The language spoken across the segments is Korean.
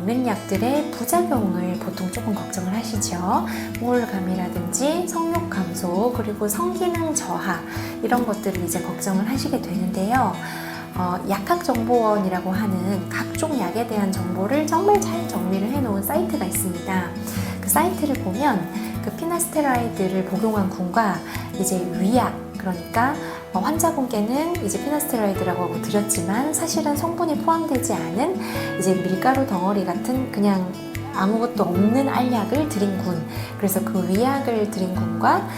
먹는 약들의 부작용을 보통 조금 걱정을 하시죠. 우울감이라든지 성욕 감소, 그리고 성기능 저하, 이런 것들을 이제 걱정을 하시게 되는데요. 약학정보원이라고 하는 각종 약에 대한 정보를 정말 잘 정리를 해놓은 사이트가 있습니다. 그 사이트를 보면 그 피나스테라이드를 복용한 군과 이제 위약, 그러니까 환자분께는 이제 피나스테라이드라고 하고 드렸지만 사실은 성분이 포함되지 않은 이제 밀가루 덩어리 같은 그냥 아무것도 없는 알약을 드린 군, 그래서 그 위약을 드린 군과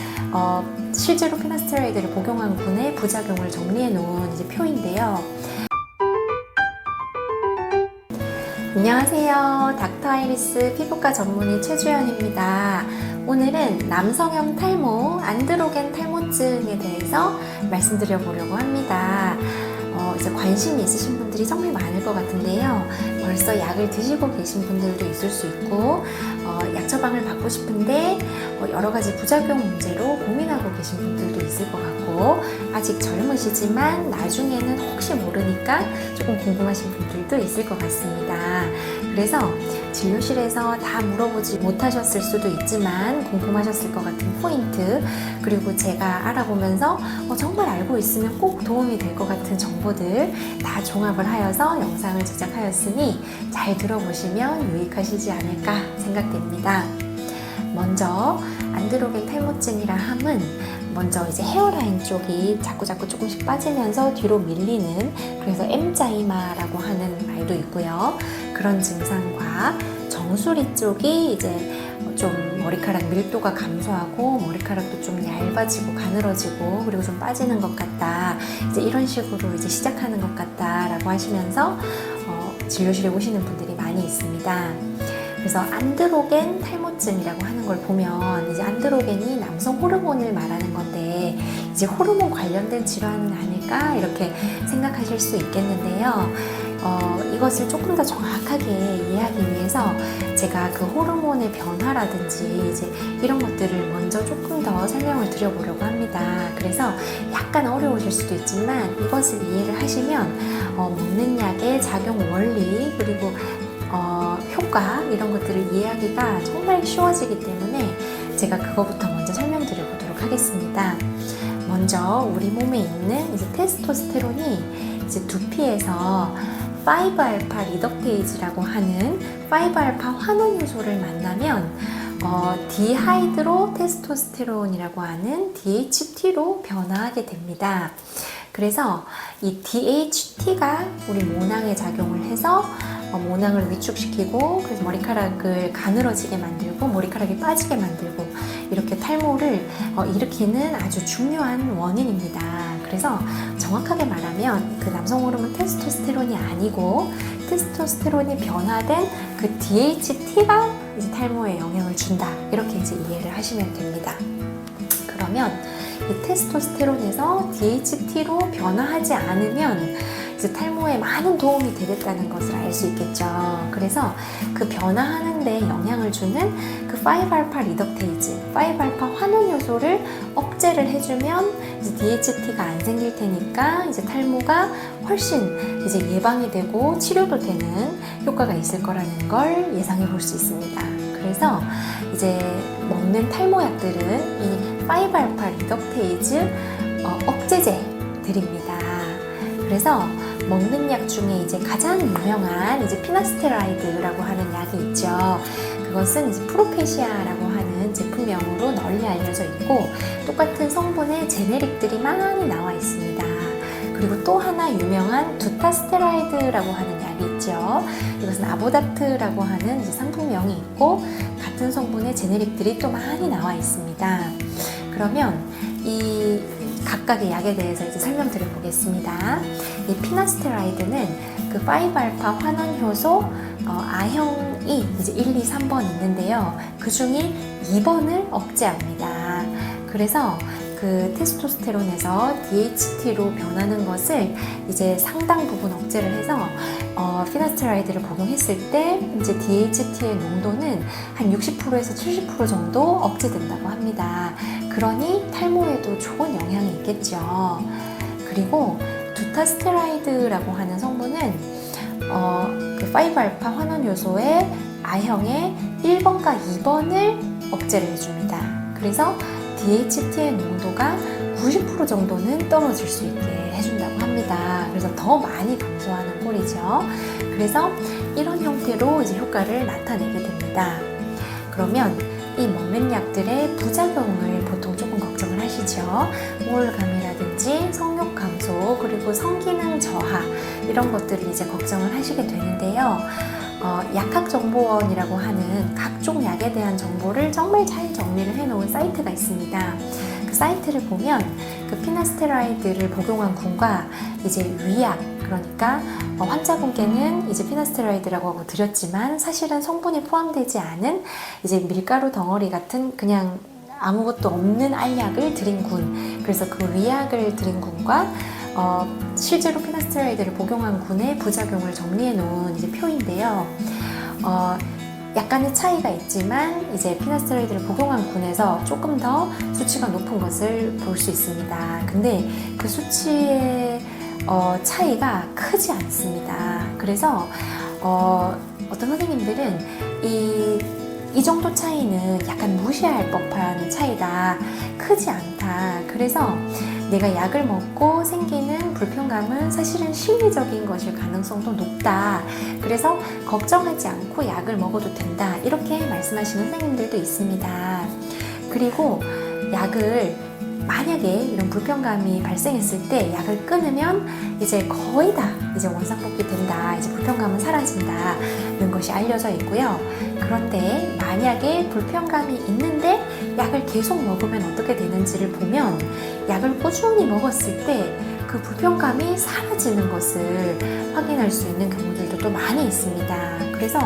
실제로 피나스테라이드를 복용한 군의 부작용을 정리해 놓은 이제 표인데요. 안녕하세요. 닥터 아이리스 피부과 전문의 최주연입니다. 오늘은 남성형 탈모, 안드로겐 탈모증에 대해서 말씀드려 보려고 합니다. 이제 관심이 있으신 분들이 정말 많을 것 같은데요. 벌써 약을 드시고 계신 분들도 있을 수 있고, 약 처방을 받고 싶은데 여러 가지 부작용 문제로 고민하고 계신 분들도 있을 것 같고, 아직 젊으시지만 나중에는 혹시 모르니까 조금 궁금하신 분들도 있을 것 같습니다. 그래서 진료실에서 다 물어보지 못하셨을 수도 있지만 궁금하셨을 것 같은 포인트, 그리고 제가 알아보면서 정말 알고 있으면 꼭 도움이 될 것 같은 정보들 다 종합을 하여서 영상을 제작하였으니 잘 들어보시면 유익하시지 않을까 생각됩니다. 먼저 안드로겐 탈모증이라 함은 먼저 이제 헤어라인 쪽이 자꾸 조금씩 빠지면서 뒤로 밀리는, 그래서 M자이마라고 하는 말도 있고요. 그런 증상과 정수리 쪽이 이제 좀 머리카락 밀도가 감소하고 머리카락도 좀 얇아지고 가늘어지고 그리고 좀 빠지는 것 같다, 이제 이런 식으로 이제 시작하는 것 같다라고 하시면서 진료실에 오시는 분들이 많이 있습니다. 그래서 안드로겐 탈모증이라고 하는 걸 보면 이제 안드로겐이 남성 호르몬을 말하는 건데 이제 호르몬 관련된 질환은 아닐까 이렇게 생각하실 수 있겠는데요. 이것을 조금 더 정확하게 이해하기 위해서 제가 그 호르몬의 변화라든지 이제 이런 것들을 먼저 조금 더 설명을 드려보려고 합니다. 그래서 약간 어려우실 수도 있지만 이것을 이해를 하시면 먹는 약의 작용 원리, 그리고 효과, 이런 것들을 이해하기가 정말 쉬워지기 때문에 제가 그거부터 먼저 설명드려 보도록 하겠습니다. 먼저 우리 몸에 있는 이제 테스토스테론이 이제 두피에서 5알파 리덕테이즈라고 하는 5알파 환원 효소를 만나면 디하이드로 테스토스테론이라고 하는 DHT로 변화하게 됩니다. 그래서 이 DHT가 우리 모낭에 작용을 해서 모낭을 위축시키고, 그래서 머리카락을 가늘어지게 만들고 머리카락이 빠지게 만들고 이렇게 탈모를 일으키는 아주 중요한 원인입니다. 그래서 정확하게 말하면 그 남성 호르몬 테스토스테론이 아니고 테스토스테론이 변화된 그 DHT가 이제 탈모에 영향을 준다, 이렇게 이제 이해를 하시면 됩니다. 그러면 이 테스토스테론에서 DHT로 변화하지 않으면 이제 탈모에 많은 도움이 되겠다는 것을 알 수 있겠죠. 그래서 그 변화하는 데 영향을 주는 그 5알파 리덕테이즈, 5알파 환원 효소를 억제를 해주면 이제 DHT가 안 생길 테니까 이제 탈모가 훨씬 이제 예방이 되고 치료도 되는 효과가 있을 거라는 걸 예상해 볼 수 있습니다. 그래서 이제 먹는 탈모약들은 이 5알파 리덕테이즈 억제제들입니다. 그래서 먹는 약 중에 이제 가장 유명한 이제 피나스테라이드라고 하는 약이 있죠. 그것은 이제 프로페시아라고 하는 제품명으로 널리 알려져 있고, 똑같은 성분의 제네릭들이 많이 나와 있습니다. 그리고 또 하나 유명한 두타스테라이드라고 하는 약이 있죠. 이것은 아보다트라고 하는 이제 상품명이 있고 같은 성분의 제네릭들이 또 많이 나와 있습니다. 그러면 이 각각의 약에 대해서 이제 설명드려 보겠습니다. 이 피나스테라이드는 그 5알파 환원 효소 A형이 이제 1, 2, 3번 있는데요. 그 중에 2번을 억제합니다. 그래서 그 테스토스테론에서 DHT로 변하는 것을 이제 상당 부분 억제를 해서 피나스테라이드를 복용했을 때 이제 DHT의 농도는 한 60%에서 70% 정도 억제된다고 합니다. 그러니 탈모에도 좋은 영향이 있겠죠. 그리고 두타스테라이드라고 하는 성분은 그 이제 5알파 환원 요소의 I형의 1번과 2번을 억제를 해줍니다. 그래서 DHT의 농도가 90% 정도는 떨어질 수 있게 해준다고 합니다. 그래서 더 많이 감소하는 꼴이죠. 그래서 이런 형태로 이제 효과를 나타내게 됩니다. 그러면 이 먹는 약들의 부작용을 보통 조금 걱정을 하시죠. 우울감이라든지 성욕 감소, 그리고 성기능 저하 이런 것들을 이제 걱정을 하시게 되는데요. 약학정보원이라고 하는 각종 약에 대한 정보를 정말 잘 정리를 해놓은 사이트가 있습니다. 그 사이트를 보면 그 피나스테라이드를 복용한 군과 이제 위약, 그러니까 환자분께는 이제 피나스테라이드라고 하고 드렸지만 사실은 성분이 포함되지 않은 이제 밀가루 덩어리 같은 그냥 아무것도 없는 알약을 드린 군, 그래서 그 위약을 드린 군과 실제로 피나스테라이드를 복용한 군의 부작용을 정리해 놓은 이제 표인데요. 약간의 차이가 있지만 이제 피나스테로이드를 복용한 군에서 조금 더 수치가 높은 것을 볼 수 있습니다. 근데 그 수치의 차이가 크지 않습니다. 그래서 어떤 선생님들은 이 정도 차이는 약간 무시할 법한 차이다, 크지 않다. 그래서 내가 약을 먹고 생기는 불편감은 사실은 심리적인 것일 가능성도 높다. 그래서 걱정하지 않고 약을 먹어도 된다. 이렇게 말씀하시는 선생님들도 있습니다. 그리고 약을 만약에 이런 불편감이 발생했을 때 약을 끊으면 이제 거의 다 이제 원상복귀 된다, 이제 불편감은 사라진다는 것이 알려져 있고요. 그런데 만약에 불편감이 있는데 약을 계속 먹으면 어떻게 되는지를 보면 약을 꾸준히 먹었을 때 그 불편감이 사라지는 것을 확인할 수 있는 경우들도 또 많이 있습니다. 그래서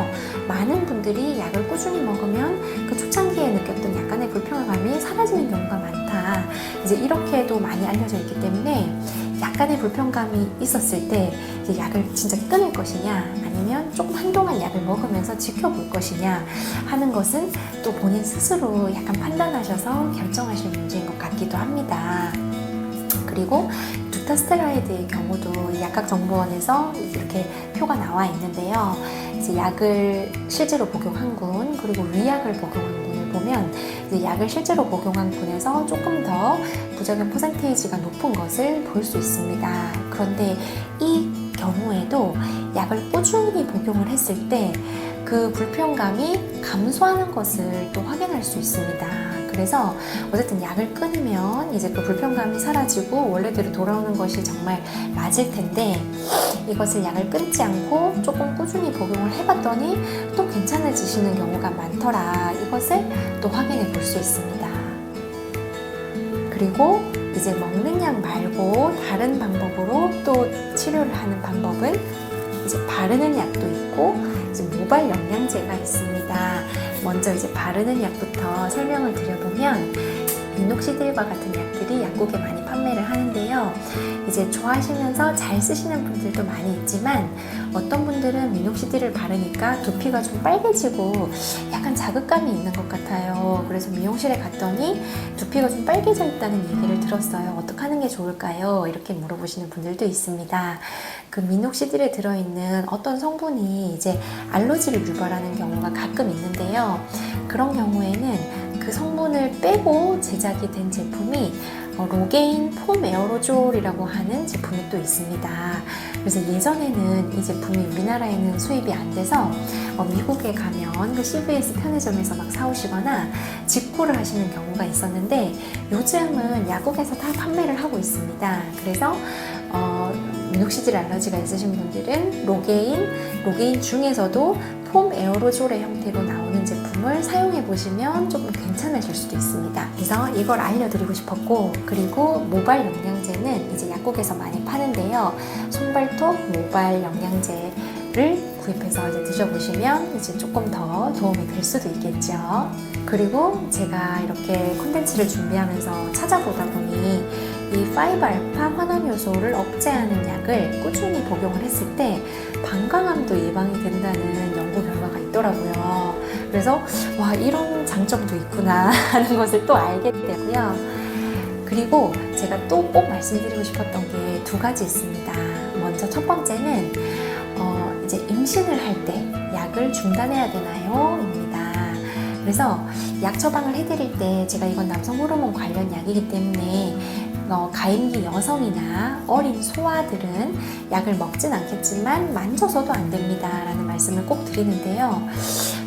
많은 분들이 약을 꾸준히 먹으면 그 초창기에 느꼈던 약간의 불편감이 사라지는 경우가 많다, 이제 이렇게도 많이 알려져 있기 때문에 약간의 불편감이 있었을 때 이제 약을 진짜 끊을 것이냐 아니면 조금 한동안 약을 먹으면서 지켜볼 것이냐 하는 것은 또 본인 스스로 약간 판단하셔서 결정하실 문제인 것 같기도 합니다. 그리고 두타스테라이드의 경우도 약학정보원에서 이렇게 표가 나와 있는데요. 이제 약을 실제로 복용한 군, 그리고 위약을 복용한 군을 보면 이제 약을 실제로 복용한 군에서 조금 더 부작용 퍼센테이지가 높은 것을 볼 수 있습니다. 그런데 이 경우에도 약을 꾸준히 복용을 했을 때 그 불편감이 감소하는 것을 또 확인할 수 있습니다. 그래서 어쨌든 약을 끊으면 이제 그 불편감이 사라지고 원래대로 돌아오는 것이 정말 맞을 텐데, 이것을 약을 끊지 않고 조금 꾸준히 복용을 해봤더니 또 괜찮아지시는 경우가 많더라. 이것을 또 확인해 볼 수 있습니다. 그리고 이제 먹는 약 말고 다른 방법으로 또 치료를 하는 방법은 이제 바르는 약도 있고 이제 모발 영양제가 있습니다. 먼저 이제 바르는 약부터 설명을 드려보면 미녹시딜과 같은 약들이 약국에 많이 판매를 하는데요. 이제 좋아하시면서 잘 쓰시는 분들도 많이 있지만 어떤 분들은 미녹시딜을 바르니까 두피가 좀 빨개지고 약간 자극감이 있는 것 같아요. 그래서 미용실에 갔더니 두피가 좀 빨개져 있다는 얘기를 들었어요. 어떻게 하는 게 좋을까요? 이렇게 물어보시는 분들도 있습니다. 그 미녹시딜에 들어있는 어떤 성분이 이제 알러지를 유발하는 경우가 가끔 있는데요. 그런 경우에는 그 성분을 빼고 제작이 된 제품이 로게인 폼 에어로졸이라고 하는 제품이 또 있습니다. 그래서 예전에는 이 제품이 우리나라에는 수입이 안 돼서 미국에 가면 그 CVS 편의점에서 막 사오시거나 직구를 하시는 경우가 있었는데 요즘은 약국에서 다 판매를 하고 있습니다. 그래서 미녹시딜 알러지가 있으신 분들은 로게인 중에서도 폼 에어로졸의 형태로 나오는 제품을 사용해 보시면 조금 괜찮으실 수도 있습니다. 그래서 이걸 알려드리고 싶었고, 그리고 모발 영양제는 이제 약국에서 많이 파는데요. 손발톱 모발 영양제를 구입해서 이제 드셔보시면 이제 조금 더 도움이 될 수도 있겠죠. 그리고 제가 이렇게 콘텐츠를 준비하면서 찾아보다 보니 이 5알파 환원 요소를 억제하는 약을 꾸준히 복용을 했을 때 방광암도 예방이 된다는 연구 결과가 있더라고요. 그래서 와, 이런 장점도 있구나 하는 것을 또 알게 되고요. 그리고 제가 또 꼭 말씀드리고 싶었던 게 두 가지 있습니다. 먼저 첫 번째는 이제 임신을 할 때 약을 중단해야 되나요? 입니다. 그래서 약 처방을 해드릴 때 제가 이건 남성 호르몬 관련 약이기 때문에 가임기 여성이나 어린 소아들은 약을 먹진 않겠지만 만져서도 안 됩니다 라는 말씀을 꼭 드리는데요.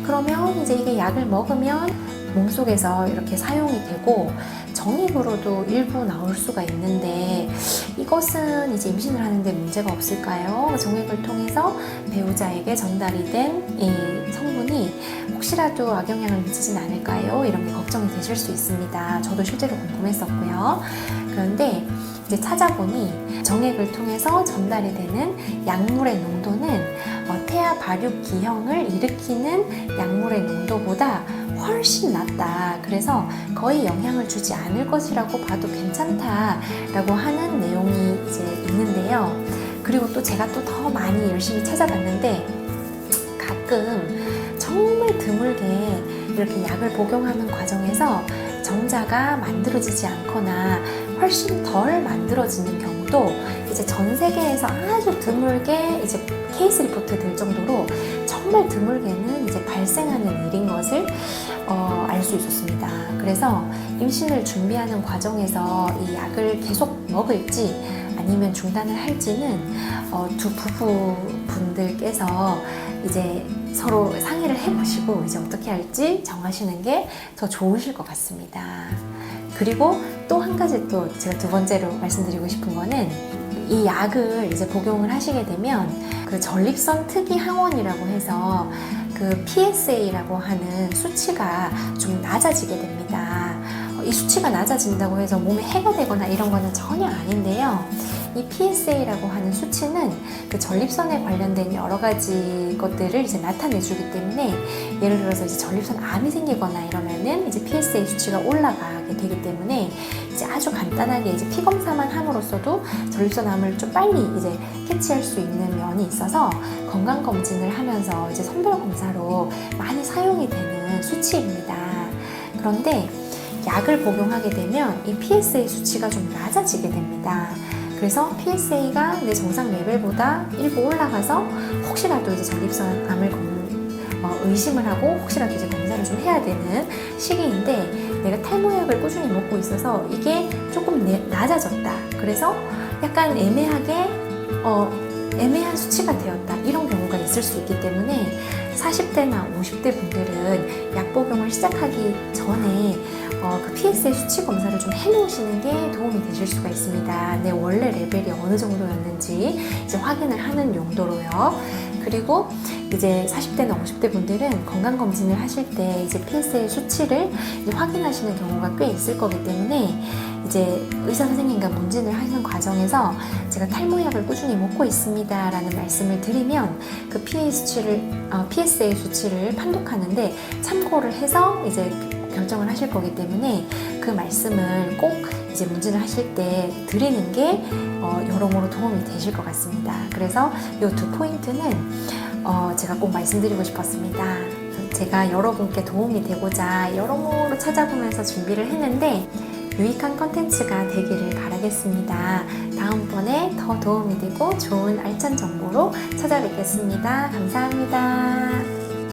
그러면 이제 이게 약을 먹으면 몸속에서 이렇게 사용이 되고 정액으로도 일부 나올 수가 있는데 이것은 이제 임신을 하는데 문제가 없을까요? 정액을 통해서 배우자에게 전달이 된 이 성분이 혹시라도 악영향을 미치진 않을까요? 이런 게 걱정이 되실 수 있습니다. 저도 실제로 궁금했었고요. 그런데 이제 찾아보니 정액을 통해서 전달이 되는 약물의 농도는 태아 발육 기형을 일으키는 약물의 농도보다 훨씬 낮다. 그래서 거의 영향을 주지 않을 것이라고 봐도 괜찮다라고 하는 내용이 이제 있는데요. 그리고 또 제가 또 더 많이 열심히 찾아봤는데 가끔 정말 드물게 이렇게 약을 복용하는 과정에서 정자가 만들어지지 않거나 훨씬 덜 만들어지는 경우도 이제 전 세계에서 아주 드물게 이제 케이스 리포트 될 정도로 정말 드물게는 이제 발생하는 일인 것을 알 수 있었습니다. 그래서 임신을 준비하는 과정에서 이 약을 계속 먹을지 아니면 중단을 할지는 두 부부분들께서 이제 서로 상의를 해보시고 이제 어떻게 할지 정하시는 게 더 좋으실 것 같습니다. 그리고 또 한 가지 또 제가 두 번째로 말씀드리고 싶은 거는 이 약을 이제 복용을 하시게 되면 그 전립선 특이 항원이라고 해서 그 PSA라고 하는 수치가 좀 낮아지게 됩니다. 이 수치가 낮아진다고 해서 몸에 해가 되거나 이런 거는 전혀 아닌데요. 이 PSA라고 하는 수치는 그 전립선에 관련된 여러 가지 것들을 이제 나타내주기 때문에 예를 들어서 이제 전립선 암이 생기거나 이러면은 이제 PSA 수치가 올라가게 되기 때문에 이제 아주 간단하게 이제 피 검사만 함으로써도 전립선 암을 좀 빨리 이제 캐치할 수 있는 면이 있어서 건강 검진을 하면서 이제 성별 검사로 많이 사용이 되는 수치입니다. 그런데 약을 복용하게 되면 이 PSA 수치가 좀 낮아지게 됩니다. 그래서 PSA가 내 정상 레벨보다 일부 올라가서 혹시라도 이제 전립선 암을 의심을 하고 혹시라도 이제 검사를 좀 해야 되는 시기인데 내가 탈모약을 꾸준히 먹고 있어서 이게 조금 낮아졌다. 그래서 약간 애매한 수치가 되었다. 이런 경우가 있을 수 있기 때문에 40대나 50대 분들은 약 복용을 시작하기 전에 그 PSA 수치 검사를 좀 해놓으시는 게 도움이 되실 수가 있습니다. 내 원래 레벨이 어느 정도였는지 이제 확인을 하는 용도로요. 그리고 이제 40대나 50대 분들은 건강검진을 하실 때 이제 PSA 수치를 이제 확인하시는 경우가 꽤 있을 거기 때문에 이제 의사 선생님과 문진을 하는 과정에서 제가 탈모약을 꾸준히 먹고 있습니다 라는 말씀을 드리면 그 PSA 수치를 판독하는데 참고를 해서 이제 결정을 하실 거기 때문에 그 말씀을 꼭 이제 문진을 하실 때 드리는 게 여러모로 도움이 되실 것 같습니다. 그래서 이 두 포인트는 제가 꼭 말씀드리고 싶었습니다. 제가 여러분께 도움이 되고자 여러모로 찾아보면서 준비를 했는데 유익한 컨텐츠가 되기를 바라겠습니다. 다음번에 더 도움이 되고 좋은 알찬 정보로 찾아뵙겠습니다. 감사합니다.